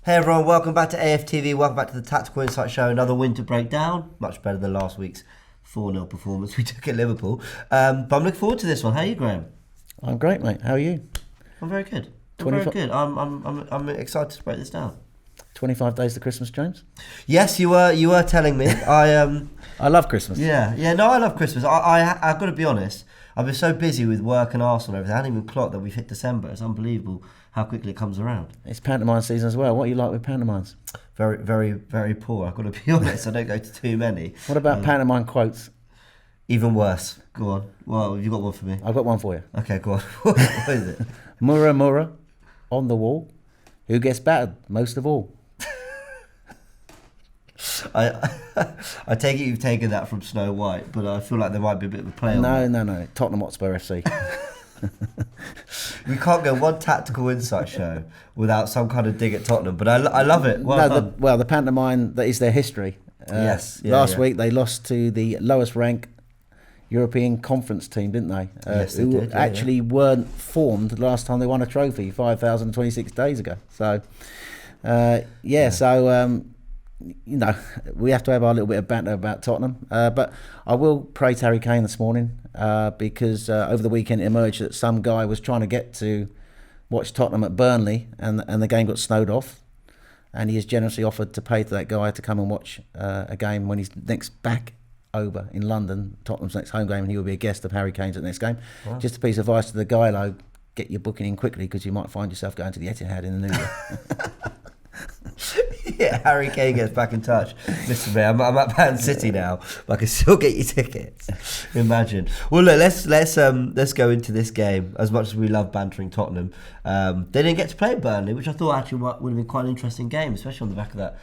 Hey everyone, welcome back to AFTV, welcome back to the Tactical Insight Show, another win to break down, much better than last week's 4-0 performance we took at Liverpool. But I'm looking forward to this one. How are you, Graham? I'm great, mate. How are you? I'm very good. I'm excited to break this down. 25 days to Christmas, James? Yes, you were telling me. I love Christmas. I love Christmas. I've got to be honest, I've been so busy with work and Arsenal and everything, I hadn't even clocked that we've hit December. It's unbelievable how quickly it comes around. It's pantomime season as well. What do you like with pantomimes? Very, very, very poor. I've got to be honest. I don't go to too many. What about pantomime quotes? Even worse. Go on. Well, have you got one for me? I've got one for you. Okay, go on. What is it? Murrah, Murrah, on the wall. Who gets battered most of all? I take it you've taken that from Snow White, but I feel like there might be a bit of a play on that. No. Tottenham Hotspur FC. We can't go one Tactical Insight show without some kind of dig at Tottenham, but I love it. The pantomime that is their history. Last week they lost to the lowest ranked European Conference team, didn't they? Yes, they who did, actually weren't formed the last time they won a trophy 5,026 days ago. So, we have to have our little bit of banter about Tottenham. But I will praise Harry Kane this morning because over the weekend it emerged that some guy was trying to get to watch Tottenham at Burnley and the game got snowed off. And he has generously offered to pay to that guy to come and watch a game when he's next back over in London, Tottenham's next home game, and he will be a guest of Harry Kane's at the next game. Wow. Just a piece of advice to the guy, though, get your booking in quickly because you might find yourself going to the Etihad in the new year. Yeah, Harry Kane gets back in touch. Listen, man, I'm at Man City now, but I can still get you tickets. Imagine. Well, look, let's go into this game. As much as we love bantering Tottenham, they didn't get to play at Burnley, which I thought actually would have been quite an interesting game, especially on the back of that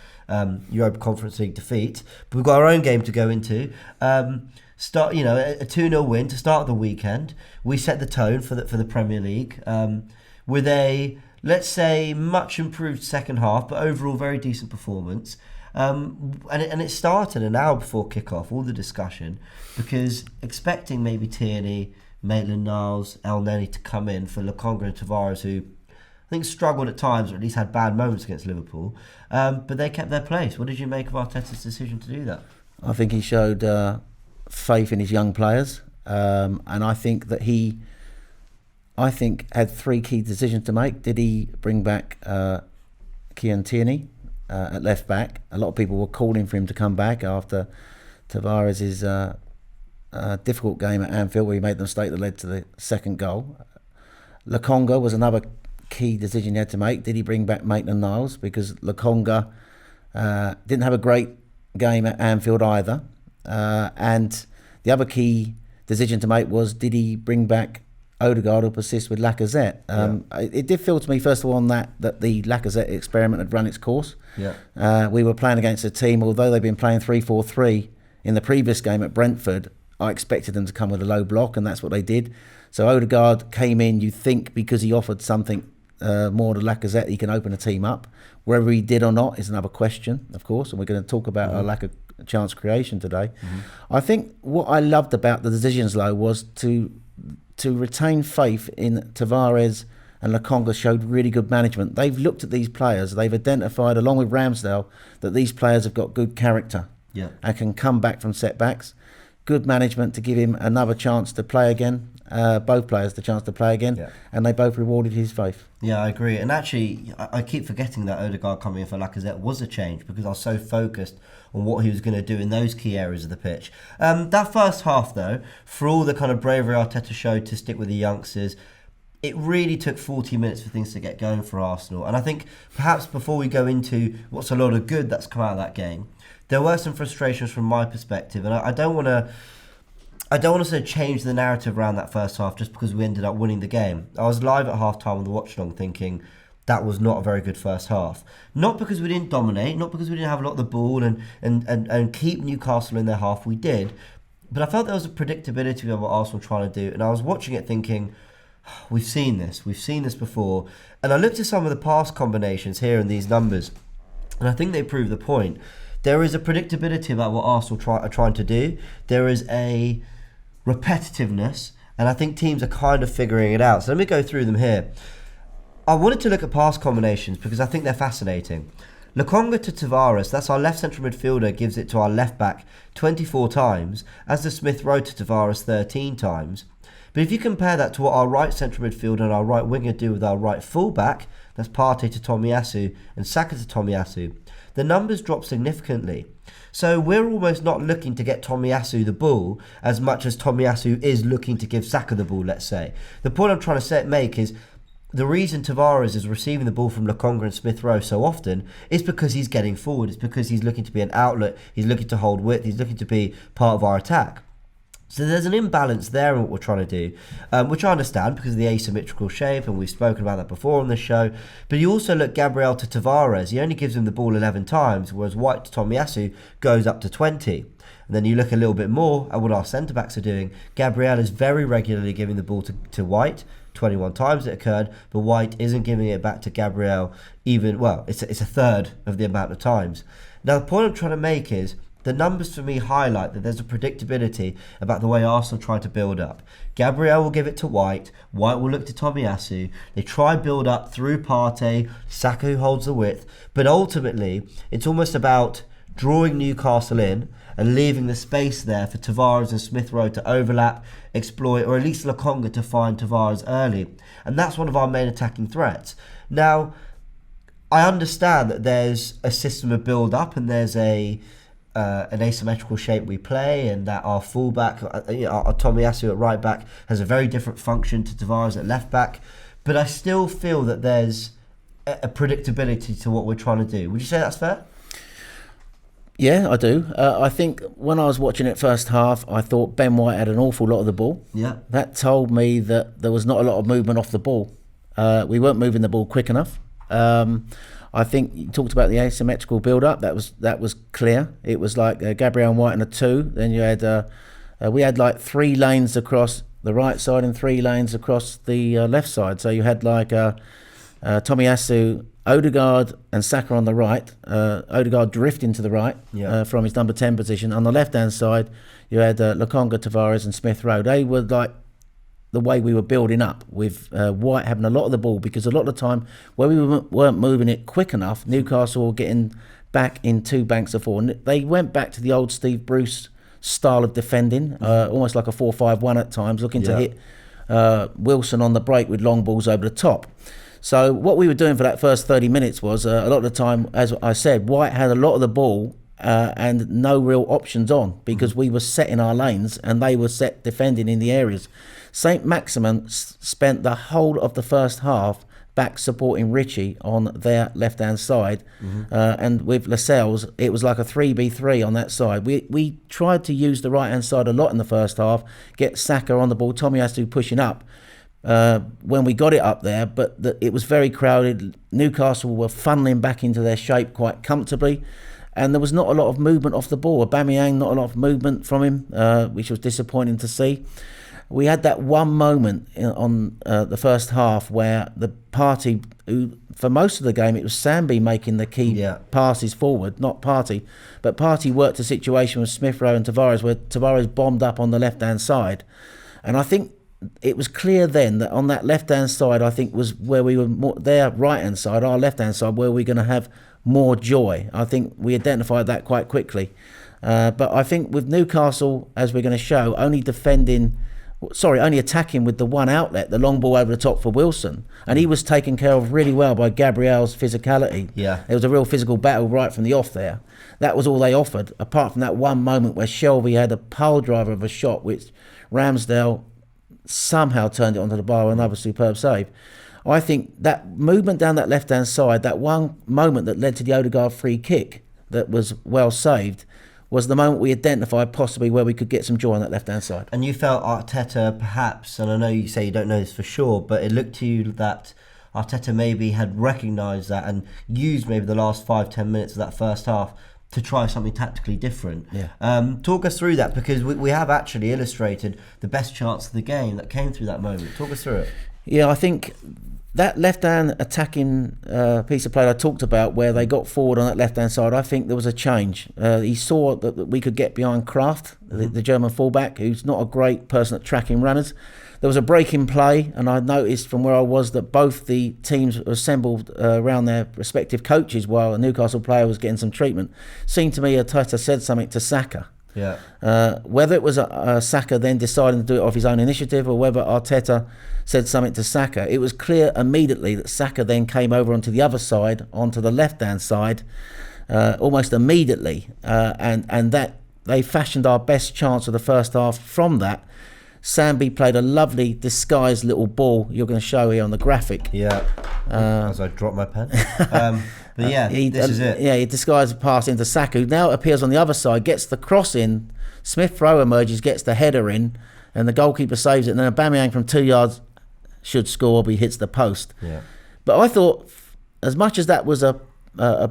Europa Conference League defeat. But we've got our own game to go into. A 2-0 win to start the weekend. We set the tone for the Premier League with a, let's say, much improved second half, but overall very decent performance. And it started an hour before kickoff, all the discussion, because expecting maybe Tierney, Maitland-Niles, El Neni to come in for Lokonga and Tavares, who I think struggled at times, or at least had bad moments against Liverpool, but they kept their place. What did you make of Arteta's decision to do that? I think he showed faith in his young players, and I think that he had three key decisions to make. Did he bring back Kieran Tierney at left back? A lot of people were calling for him to come back after Tavares' difficult game at Anfield where he made the mistake that led to the second goal. Lokonga was another key decision he had to make. Did he bring back Maitland-Niles? Because Lokonga didn't have a great game at Anfield either. And the other key decision to make was, did he bring back Odegaard or persist with Lacazette? It did feel to me, first of all, on that the Lacazette experiment had run its course. We were playing against a team, although they've been playing 3-4-3 in the previous game at Brentford, I expected them to come with a low block, and that's what they did. So Odegaard came in, you think, because he offered something more to Lacazette, he can open a team up. Whether he did or not is another question, of course, and we're going to talk about our lack of chance creation today. I think what I loved about the decisions, though, was to retain faith in Tavares and Lokonga. Showed really good management. They've looked at these players, they've identified, along with Ramsdale, that these players have got good character and can come back from setbacks. Good management to give him another chance to play again, both players the chance to play again, and they both rewarded his faith. Yeah, I agree. And actually, I keep forgetting that Odegaard coming in for Lacazette was a change because I was so focused on what he was going to do in those key areas of the pitch. That first half, though, for all the kind of bravery Arteta showed to stick with the youngsters, it really took 40 minutes for things to get going for Arsenal. And I think perhaps before we go into what's a lot of good that's come out of that game, there were some frustrations from my perspective, and I don't want to sort of change the narrative around that first half just because we ended up winning the game. I was live at half-time on the watch-along thinking that was not a very good first half. Not because we didn't dominate, not because we didn't have a lot of the ball and keep Newcastle in their half, we did. But I felt there was a predictability of what Arsenal were trying to do, and I was watching it thinking, we've seen this before. And I looked at some of the past combinations here in these numbers, and I think they prove the point. There is a predictability about what Arsenal are trying to do. There is a repetitiveness, and I think teams are kind of figuring it out. So let me go through them here. I wanted to look at pass combinations because I think they're fascinating. Lokonga to Tavares, that's our left central midfielder, gives it to our left back 24 times, as the Smith Rowe to Tavares 13 times. But if you compare that to what our right central midfielder and our right winger do with our right fullback, that's Partey to Tomiyasu and Saka to Tomiyasu, the numbers drop significantly. So we're almost not looking to get Tomiyasu the ball as much as Tomiyasu is looking to give Saka the ball, let's say. The point I'm trying to make is the reason Tavares is receiving the ball from Lokonga and Smith Rowe so often is because he's getting forward. It's because he's looking to be an outlet. He's looking to hold width. He's looking to be part of our attack. So there's an imbalance there in what we're trying to do, which I understand because of the asymmetrical shape, and we've spoken about that before on the show. But you also look Gabriel to Tavares. He only gives him the ball 11 times, whereas White to Tomiyasu goes up to 20. And then you look a little bit more at what our centre-backs are doing. Gabriel is very regularly giving the ball to White. 21 times it occurred, but White isn't giving it back to Gabriel it's a third of the amount of times. Now the point I'm trying to make is the numbers for me highlight that there's a predictability about the way Arsenal try to build up. Gabriel will give it to White will look to Tomiyasu, they try build up through Partey, Saka who holds the width, but ultimately it's almost about drawing Newcastle in and leaving the space there for Tavares and Smith Rowe to overlap, exploit, or at least Lokonga to find Tavares early. And that's one of our main attacking threats. Now, I understand that there's a system of build-up and there's an asymmetrical shape we play, and that our fullback, our Tomiyasu at right back, has a very different function to Tavares at left back. But I still feel that there's a predictability to what we're trying to do. Would you say that's fair? Yeah, I do. I think when I was watching it first half, I thought Ben White had an awful lot of the ball. Yeah. That told me that there was not a lot of movement off the ball. We weren't moving the ball quick enough. I think you talked about the asymmetrical build-up. That was clear. It was like Gabriel and White and a 2. Then you had we had like 3 lanes across the right side and 3 lanes across the left side. So you had like Tomiyasu, Odegaard and Saka on the right. Odegaard drifting to the right from his number 10 position. On the left-hand side, you had Lokonga, Tavares and Smith Rowe. They were like the way we were building up, with White having a lot of the ball, because a lot of the time where we weren't moving it quick enough, Newcastle were getting back in 2 banks of 4. And they went back to the old Steve Bruce style of defending, almost like a 4-5-1 at times, looking to hit Wilson on the break with long balls over the top. So what we were doing for that first 30 minutes was, a lot of the time, as I said, White had a lot of the ball and no real options on, because we were set in our lanes and they were set defending in the areas. St. Maximin spent the whole of the first half back supporting Richie on their left-hand side, and with Lascelles, it was like a 3v3 on that side. We tried to use the right-hand side a lot in the first half, get Saka on the ball, Tomiyasu pushing up, when we got it up there, but it was very crowded. Newcastle were funneling back into their shape quite comfortably, and there was not a lot of movement off the ball. Aubameyang, not a lot of movement from him, which was disappointing to see. We had that one moment on the first half where the Partey, who for most of the game it was Sambi making the key passes forward, not Partey, but Partey worked a situation with Smith Rowe and Tavares where Tavares bombed up on the left-hand side, and I think it was clear then that on that left-hand side, I think was where we were more, their right-hand side, our left-hand side, where we're going to have more joy. I think we identified that quite quickly. But I think with Newcastle, as we're going to show, only attacking with the one outlet, the long ball over the top for Wilson. And he was taken care of really well by Gabriel's physicality. Yeah. It was a real physical battle right from the off there. That was all they offered, apart from that one moment where Shelby had a pole driver of a shot, which Ramsdale somehow turned it onto the bar with another superb save. I think that movement down that left-hand side, that one moment that led to the Odegaard free kick that was well saved, was the moment we identified possibly where we could get some joy on that left-hand side. And you felt Arteta perhaps, and I know you say you don't know this for sure, but it looked to you that Arteta maybe had recognised that and used maybe the last 5-10 minutes of that first half to try something tactically different. Talk us through that, because we have actually illustrated the best chance of the game that came through that moment. Talk us through it. Yeah, I think that left-hand attacking piece of play I talked about, where they got forward on that left-hand side, I think there was a change. He saw that we could get behind Kraft, the German fullback, who's not a great person at tracking runners. there was a break in play, and I noticed from where I was that both the teams assembled around their respective coaches while a Newcastle player was getting some treatment. Seemed to me Arteta said something to Saka. Yeah. Whether it was Saka then deciding to do it off his own initiative, or whether Arteta said something to Saka, it was clear immediately that Saka then came over onto the other side, onto the left-hand side, almost immediately, and that they fashioned our best chance of the first half from that. Sambi played a lovely disguised little ball you're going to show here on the graphic. Yeah. As I drop my pen. But yeah, this is it. Yeah, he disguised a pass into Saka, who now appears on the other side, gets the cross in, Smith Rowe emerges, gets the header in, and the goalkeeper saves it, and then Aubameyang from 2 yards should score, but he hits the post. Yeah. But I thought, as much as that was a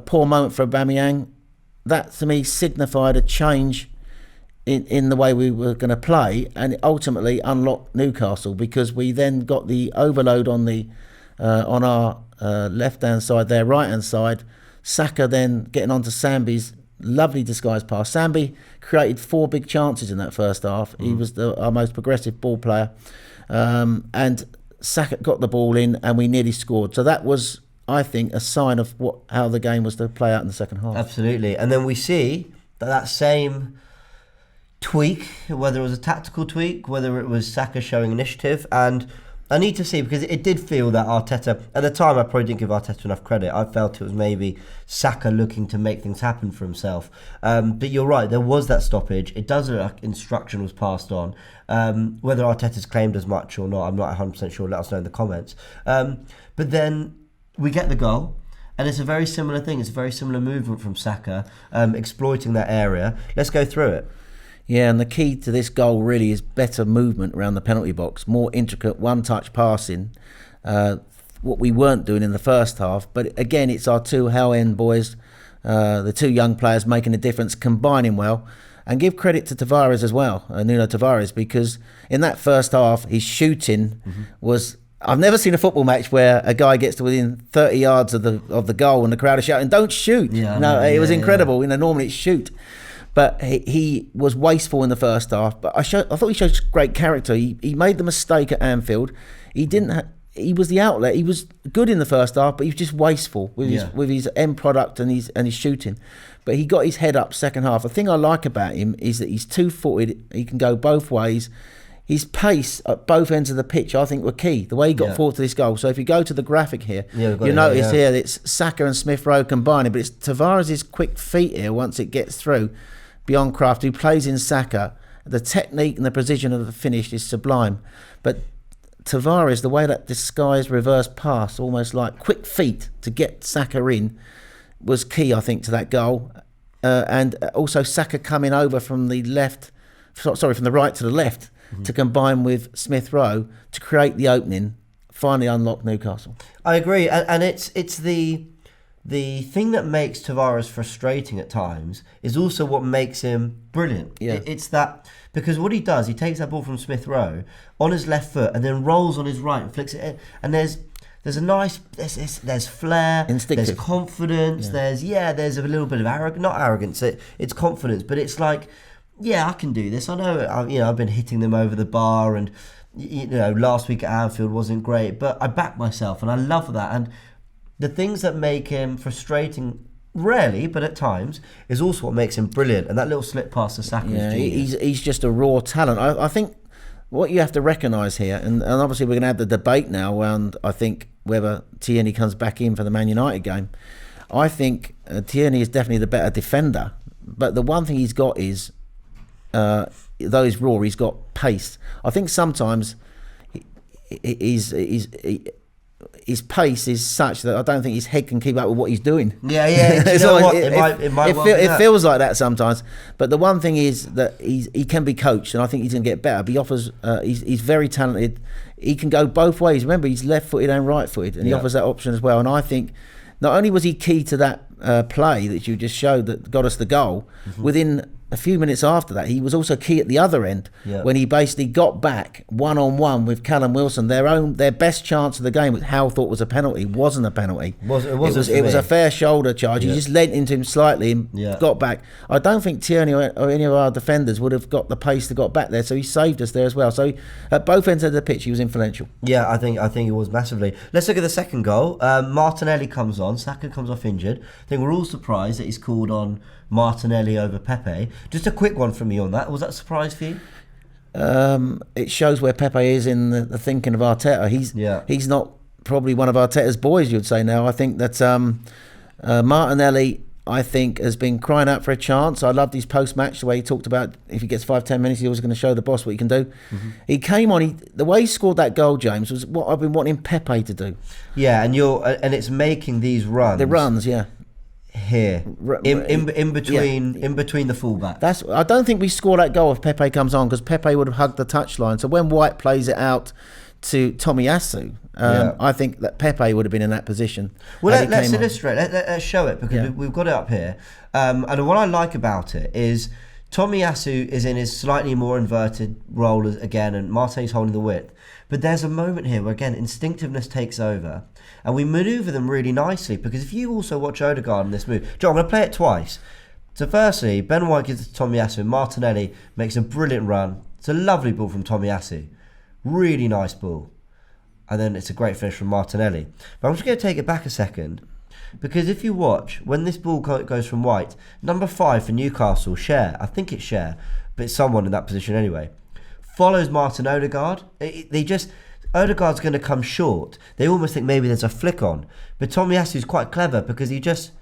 poor moment for Aubameyang, that to me signified a change in the way we were going to play, and it ultimately unlocked Newcastle, because we then got the overload on our left-hand side, their right-hand side. Saka then getting onto Sambi's lovely disguised pass. Sambi created 4 big chances in that first half. He was our most progressive ball player, and Saka got the ball in, and we nearly scored. So that was, I think, a sign of how the game was to play out in the second half. Absolutely. And then we see that same tweak, whether it was a tactical tweak, whether it was Saka showing initiative, and I need to see, because it did feel that Arteta, at the time I probably didn't give Arteta enough credit. I felt it was maybe Saka looking to make things happen for himself. But you're right, there was that stoppage. It does look like instruction was passed on. Whether Arteta's claimed as much or not, I'm not 100% sure. Let us know in the comments. But then we get the goal, and it's a very similar thing. It's a very similar movement from Saka, exploiting that area. Let's go through it. Yeah, and the key to this goal really is better movement around the penalty box, more intricate one-touch passing, what we weren't doing in the first half. But again, it's our 2 hell-end boys, the 2 young players making a difference, combining well. And give credit to Tavares as well, Nuno Tavares, because in that first half, his shooting was... I've never seen a football match where a guy gets to within 30 yards of the goal and the crowd are shouting, "Don't shoot!" Yeah, it was incredible. Yeah. Normally it's shoot. But he was wasteful in the first half. But I thought he showed great character. He made the mistake at Anfield. He didn't. He was the outlet. He was good in the first half, but he was just wasteful with his end product and his shooting. But he got his head up second half. The thing I like about him is that he's 2-footed. He can go both ways. His pace at both ends of the pitch, I think, were key. The way he got forward to this goal. So if you go to the graphic here, you notice here that it's Saka and Smith Rowe combining, but it's Tavares' quick feet here once it gets through. Beyond craft, who plays in Saka, the technique and the precision of the finish is sublime. But Tavares, the way that disguised reverse pass, almost like quick feet to get Saka in, was key, I think, to that goal. And also Saka coming over from the right to the left to combine with Smith Rowe to create the opening, finally unlock Newcastle. I agree, and it's the thing that makes Tavares frustrating at times is also what makes him brilliant. Yeah. It's that, because what he does, he takes that ball from Smith Rowe on his left foot and then rolls on his right and flicks it in. And there's a nice, there's flair, instinctive. There's confidence, there's a little bit of not arrogance, it's confidence, but it's like, yeah, I can do this. I know, I've been hitting them over the bar, and last week at Anfield wasn't great, but I back myself, and I love that. And the things that make him frustrating, rarely, but at times, is also what makes him brilliant. And that little slip past to Saka is genius. He's just a raw talent. I think what you have to recognise here, and obviously we're going to have the debate now around, I think, whether Tierney comes back in for the Man United game. I think Tierney is definitely the better defender. But the one thing he's got is, though he's raw, he's got pace. I think sometimes his pace is such that I don't think his head can keep up with what he's doing. Yeah. It feels like that sometimes. But the one thing is that he can be coached, and I think he's going to get better. But he offers. He's very talented. He can go both ways. Remember, he's left-footed and right-footed, and he offers that option as well. And I think not only was he key to that play that you just showed that got us the goal, within a few minutes after that, he was also key at the other end when he basically got back one-on-one with Callum Wilson. Their best chance of the game, which Hal thought was a penalty, wasn't a penalty. It was a fair shoulder charge. He just leant into him slightly and got back. I don't think Tierney or any of our defenders would have got the pace to got back there, so he saved us there as well. So at both ends of the pitch, he was influential. Yeah, I think it was massively. Let's look at the second goal. Martinelli comes on. Saka comes off injured. I think we're all surprised that he's called on Martinelli over Pepe. Just a quick one from me on that. Was that a surprise for you? It shows where Pepe is in the thinking of Arteta. He's not probably one of Arteta's boys, you'd say now. I think that Martinelli, I think, has been crying out for a chance. I loved his post-match, the way he talked about if he gets 5-10 minutes, he was going to show the boss what he can do. Mm-hmm. He came on. The way he scored that goal, James, was what I've been wanting Pepe to do. Yeah, and it's making these runs. The runs, yeah. Here in between the fullbacks. I don't think we score that goal if Pepe comes on, because Pepe would have hugged the touchline. So when White plays it out to Tomiyasu, I think that Pepe would have been in that position. Well, let's illustrate. Let's show it, because we've got it up here. And what I like about it is Tomiyasu is in his slightly more inverted role again, and Martinelli's holding the width. But there's a moment here where, again, instinctiveness takes over. And we manoeuvre them really nicely, because if you also watch Odegaard in this move... John, I'm going to play it twice. So firstly, Ben White gives it to Tomiyasu, and Martinelli makes a brilliant run. It's a lovely ball from Tomiyasu. Really nice ball. And then it's a great finish from Martinelli. But I'm just going to take it back a second, because if you watch, when this ball goes from White, number 5 for Newcastle, Cher, I think it's Cher, but it's someone in that position anyway, follows Martin Odegaard. Odegaard's going to come short. They almost think maybe there's a flick on. But Tomiyasu's quite clever, because he just...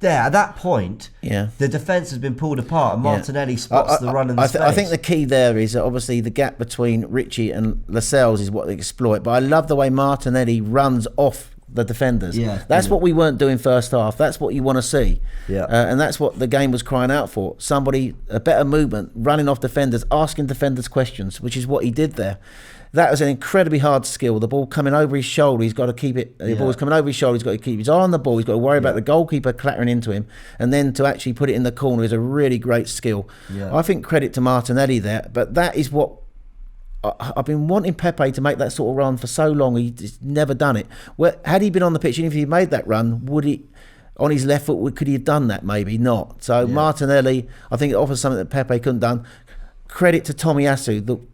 There, at that point, the defence has been pulled apart, and Martinelli spots the run in the space. I think the key there is that obviously the gap between Ritchie and Lascelles is what they exploit. But I love the way Martinelli runs off the defenders. That's what we weren't doing first half. That's what you want to see. And that's what the game was crying out for. A better movement, running off defenders, asking defenders questions, which is what he did there. That was an incredibly hard skill. The ball coming over his shoulder, he's got to keep it. The ball's coming over his shoulder, he's got to keep his eye on the ball. He's got to worry about the goalkeeper clattering into him, and then to actually put it in the corner is a really great skill. I think credit to Martinelli there, but that is what I've been wanting Pepe to make that sort of run for so long. He's never done it. Had he been on the pitch, and if he made that run, would he? On his left foot, could he have done that? Maybe not. So Martinelli, I think it offers something that Pepe couldn't done. Credit to Tomiyasu,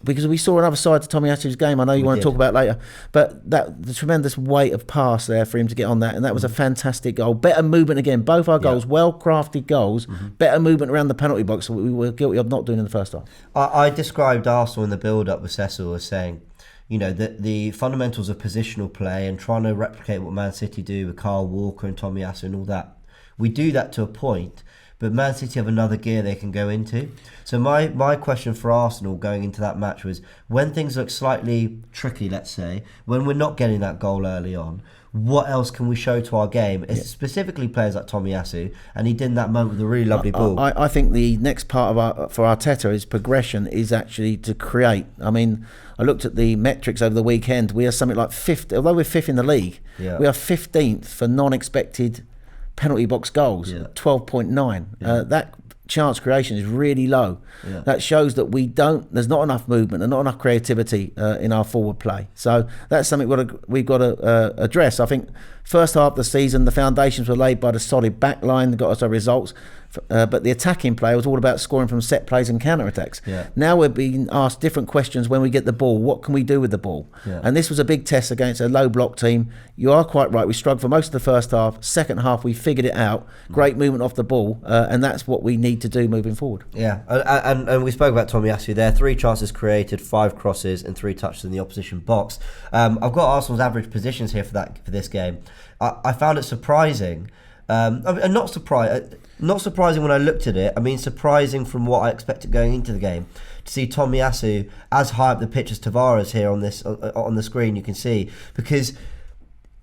because we saw another side to Tomiyasu's game. I know you want to talk about it later, but the tremendous weight of pass there for him to get on that, and that was a fantastic goal. Better movement again. Both our goals, well-crafted goals. Better movement around the penalty box, we were guilty of not doing in the first half. I described Arsenal in the build-up with Cecil as saying, the fundamentals of positional play and trying to replicate what Man City do with Kyle Walker and Tomiyasu and all that. We do that to a point, but Man City have another gear they can go into. So my question for Arsenal going into that match was, when things look slightly tricky, let's say, when we're not getting that goal early on, what else can we show to our game? Specifically players like Tomiyasu, and he did in that moment with a really lovely ball. I think the next part for Arteta is progression, is actually to create. I mean, I looked at the metrics over the weekend. We are something like 5th, although we're 5th in the league, we are 15th for non-expected penalty box goals, 12.9. That chance creation is really low. That shows that there's not enough movement and not enough creativity in our forward play. So that's something we've got to address. I think first half of the season, the foundations were laid by the solid back line that got us our results. But the attacking play was all about scoring from set plays and counter-attacks. Now we're being asked different questions when we get the ball. What can we do with the ball? And this was a big test against a low block team. You are quite right. We struggled for most of the first half. Second half, we figured it out. Great movement off the ball. And that's what we need to do moving forward. And we spoke about Tomiyasu there. 3 chances created, 5 crosses and 3 touches in the opposition box. I've got Arsenal's average positions here for this game. I found it surprising. Not surprising when I looked at it. I mean, surprising from what I expected going into the game. To see Tomiyasu as high up the pitch as Tavares here on the screen, you can see, because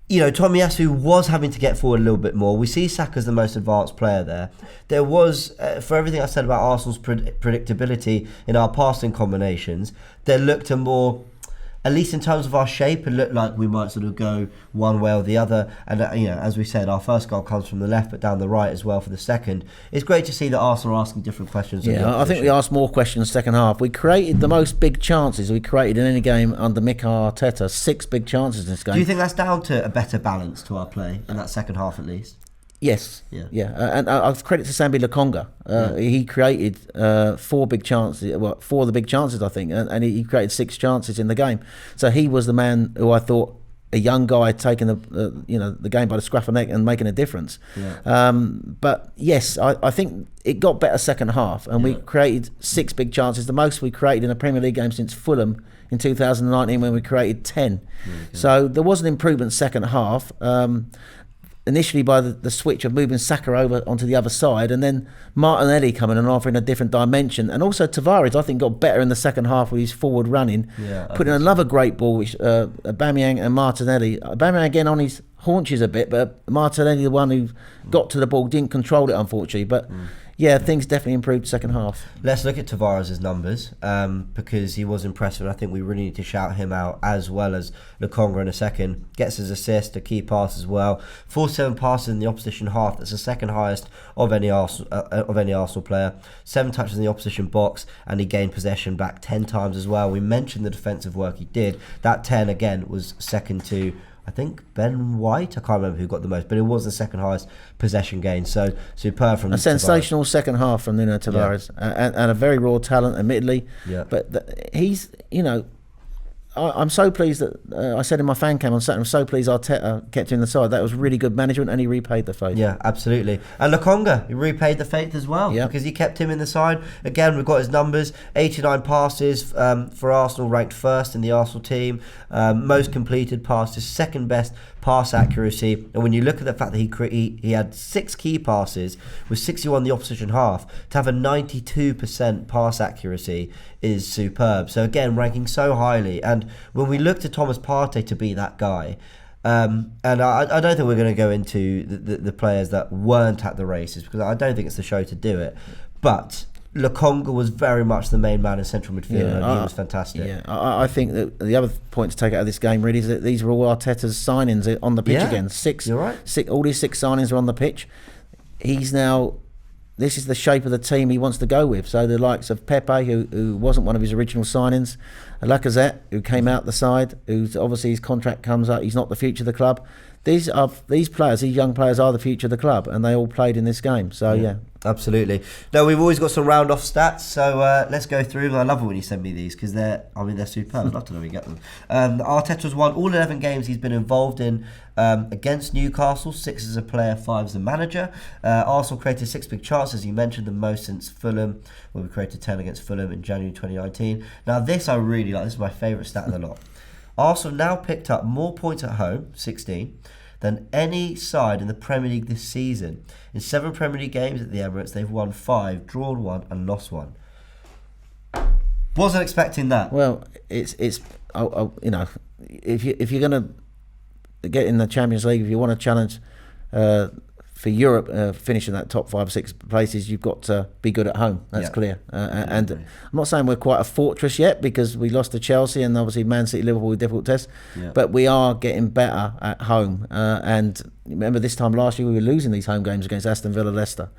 Tomiyasu was having to get forward a little bit more. We see Saka as the most advanced player there. There was, for everything I said about Arsenal's predictability in our passing combinations, there looked a more at least in terms of our shape, it looked like we might sort of go one way or the other. And as we said, our first goal comes from the left, but down the right as well for the second. It's great to see that Arsenal are asking different questions. Yeah, I think we asked more questions second half. We created the most big chances we created in any game under Mikel Arteta. 6 big chances in this game. Do you think that's down to a better balance to our play in that second half at least? Yes. And I've credit to Sambi Lokonga. He created 4 big chances. Well, 4 of the big chances, I think, and he created 6 chances in the game. So he was the man who I thought, a young guy taking the game by the scruff of the neck and making a difference. But yes, I think it got better second half, and we created 6 big chances, the most we created in a Premier League game since Fulham in 2019 when we created 10. So there was an improvement second half. Initially by the switch of moving Saka over onto the other side, and then Martinelli coming and offering a different dimension, and also Tavares I think got better in the second half with his forward running, putting another great ball which Aubameyang and Martinelli. Aubameyang again on his haunches a bit, but Martinelli, the one who got to the ball, didn't control it unfortunately, but yeah, things definitely improved second half. Let's look at Tavares' numbers because he was impressive, and I think we really need to shout him out as well as Lokonga in a second. Gets his assist, a key pass as well. 47 passes in the opposition half. That's the second highest of any Arsenal player. 7 touches in the opposition box, and he gained possession back 10 times as well. We mentioned the defensive work he did. That 10 again was second to, I think, Ben White. I can't remember who got the most, but it was the second highest possession gain. So superb from a sensational second half from Nuno Tavares, and a very raw talent, admittedly. But he's, I'm so pleased that I said in my fan cam on Saturday, I'm so pleased Arteta kept him in the side. That was really good management, and he repaid the faith. Yeah, absolutely. And Lokonga, he repaid the faith as well because he kept him in the side. Again, we've got his numbers: 89 passes for Arsenal, ranked first in the Arsenal team. Most completed passes, second best pass accuracy. And when you look at the fact that he had 6 key passes with 61 in the opposition half, to have a 92% pass accuracy is superb. So again, ranking so highly. And when we look to Thomas Partey to be that guy, and I don't think we're going to go into the players that weren't at the races because I don't think it's the show to do it, but Lokonga was very much the main man in central midfield, and he was fantastic. I think that the other point to take out of this game really is that these were all Arteta's signings on the pitch again. 6, you're right. All these 6 signings are on the pitch. This is the shape of the team he wants to go with. So the likes of Pepe, who wasn't one of his original signings, Lacazette, who came out the side, who's obviously his contract comes up, he's not the future of the club. These young players are the future of the club, and they all played in this game. So absolutely. No, we've always got some round off stats, so let's go through them. I love it when you send me these because they're superb. I'd love to know where you get them. Arteta's won all 11 games he's been involved in against Newcastle, 6 as a player, 5 as a manager. Arsenal created 6 big chances, as you mentioned, the most since Fulham, where we created 10 against Fulham in January 2019. Now this I really like. This is my favourite stat of the lot. Arsenal now picked up more points at home, 16, than any side in the Premier League this season. In 7 Premier League games at the Emirates, they've won 5, drawn 1 and lost 1. Wasn't expecting that. Well, it's if you're going to get in the Champions League, if you want to challenge for Europe, finishing that top 5 or 6 places, you've got to be good at home. That's clear. And I'm not saying we're quite a fortress yet because we lost to Chelsea and obviously Man City, Liverpool with difficult tests. But we are getting better at home. And remember, this time last year we were losing these home games against Aston Villa, Leicester,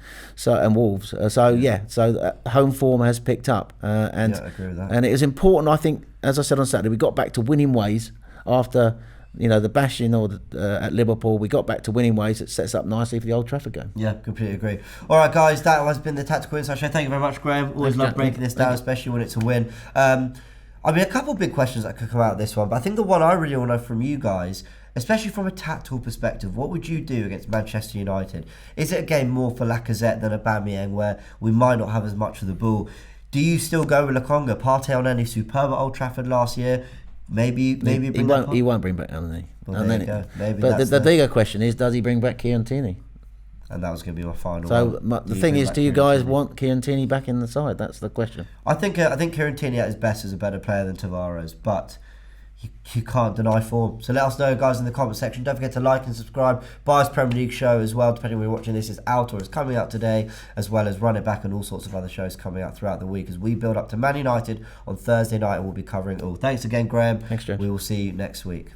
and Wolves. So home form has picked up. I agree with that. And it was important, I think, as I said on Saturday, we got back to winning ways after the bashing at Liverpool. We got back to winning ways. It sets up nicely for the Old Trafford game. Yeah, completely agree. All right, guys, that has been the Tactical Insight Show. Thank you very much, Graham. Always love breaking this down, especially when it's a win. A couple of big questions that could come out of this one, but I think the one I really want to know from you guys, especially from a tactical perspective, what would you do against Manchester United? Is it a game more for Lacazette than Aubameyang, where we might not have as much of the ball? Do you still go with Lokonga? Partey on any superb at Old Trafford last year. Maybe he won't bring back Elneny. Well, there you go. Maybe but the bigger question is, does he bring back Chiellini? And that was going to be my final one. So the thing is, do you guys want Chiellini back in the side? That's the question. I think Chiellini at his best is a better player than Tavares, but you can't deny form. So let us know, guys, in the comment section. Don't forget to like and subscribe. Bias Premier League show as well, depending on when you're watching this, is out or is coming out today, as well as Run It Back and all sorts of other shows coming out throughout the week as we build up to Man United on Thursday night, and we'll be covering it all. Thanks again, Graham. Thanks, James. We will see you next week.